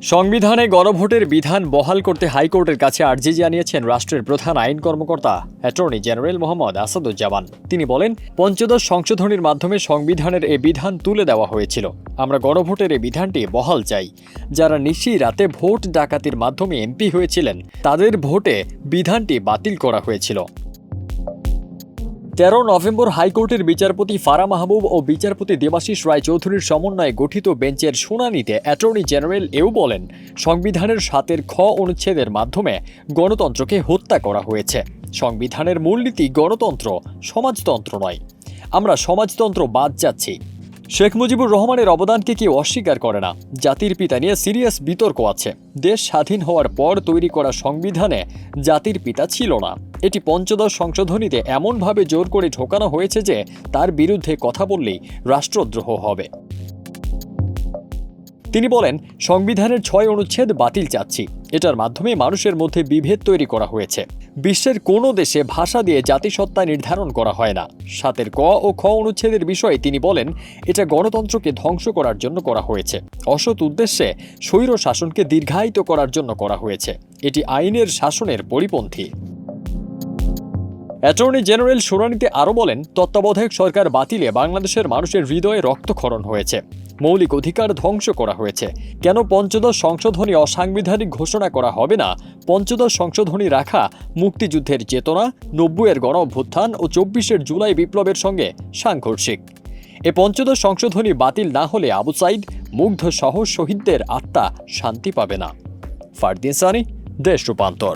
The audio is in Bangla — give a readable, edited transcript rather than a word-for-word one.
সংবিধানে গণভোটের বিধান বহাল করতে হাইকোর্টের কাছে আর্জি জানিয়েছেন রাষ্ট্রের প্রধান আইন কর্মকর্তা অ্যাটর্নি জেনারেল মোহাম্মদ আসাদুজ্জামান। তিনি বলেন, পঞ্চদশ সংশোধনীর মাধ্যমে সংবিধানের এ বিধান তুলে দেওয়া হয়েছিল। আমরা গণভোটের এই বিধানটি বহাল চাই। যারা নিশি রাতে ভোট ডাকাতির মাধ্যমে এমপি হয়েছিলেন, তাদের ভোটে বিধানটি বাতিল করা হয়েছিল। 13 নভেম্বর হাইকোর্টের বিচারপতি ফারা মাহবুব ও বিচারপতি দেবাশিস রায়চৌধুরীর সমন্বয়ে গঠিত বেঞ্চের শুনানিতে অ্যাটর্নি জেনারেল এও বলেন, সংবিধানের 7 খ অনুচ্ছেদের মাধ্যমে গণতন্ত্রকে হত্যা করা হয়েছে। সংবিধানের মূলনীতি গণতন্ত্র, সমাজতন্ত্র নয়। আমরা সমাজতন্ত্র বাদ যাচ্ছি। শেখ মুজিবুর রহমানের অবদানকে কেউ অস্বীকার করে না। জাতির পিতা নিয়ে সিরিয়াস বিতর্ক আছে। দেশ স্বাধীন হওয়ার পর তৈরি করা সংবিধানে জাতির পিতা ছিল না। এটি পঞ্চদশ সংশোধনীতে এমনভাবে জোর করে ঢোকানো হয়েছে যে তার বিরুদ্ধে কথা বললেই রাষ্ট্রদ্রোহ হবে। তিনি বলেন, সংবিধানের 6 অনুচ্ছেদ বাতিল চাচ্ছি। এটার মাধ্যমে মানুষের মধ্যে বিভেদ তৈরি করা হয়েছে। বিশ্বের কোনো দেশে ভাষা দিয়ে জাতিসত্তা নির্ধারণ করা হয় না। 7 ক ও খ অনুচ্ছেদের বিষয়ে তিনি বলেন, এটা গণতন্ত্রকে ধ্বংস করার জন্য করা হয়েছে। অসৎ উদ্দেশ্যে স্বৈর শাসনকে দীর্ঘায়িত করার জন্য করা হয়েছে। এটি আইনের শাসনের পরিপন্থী। অ্যাটর্নি জেনারেল শুনানিতে আরও বলেন, তত্ত্বাবধায়ক সরকার বাতিলে বাংলাদেশের মানুষের হৃদয়ে রক্তক্ষরণ হয়েছে, মৌলিক অধিকার ধ্বংস করা হয়েছে। কেন পঞ্চদশ সংশোধনী অসাংবিধানিক ঘোষণা করা হবে না? পঞ্চদশ সংশোধনী রাখা মুক্তিযুদ্ধের চেতনা, 90-এর গণ অভ্যুত্থান ও 24-এর জুলাই বিপ্লবের সঙ্গে সাংঘর্ষিক। এ পঞ্চদশ সংশোধনী বাতিল না হলে আবু সাইদ, মুগ্ধ সহ শহীদদের আত্মা শান্তি পাবে না। ফারদিন সানি, দেশ রূপান্তর।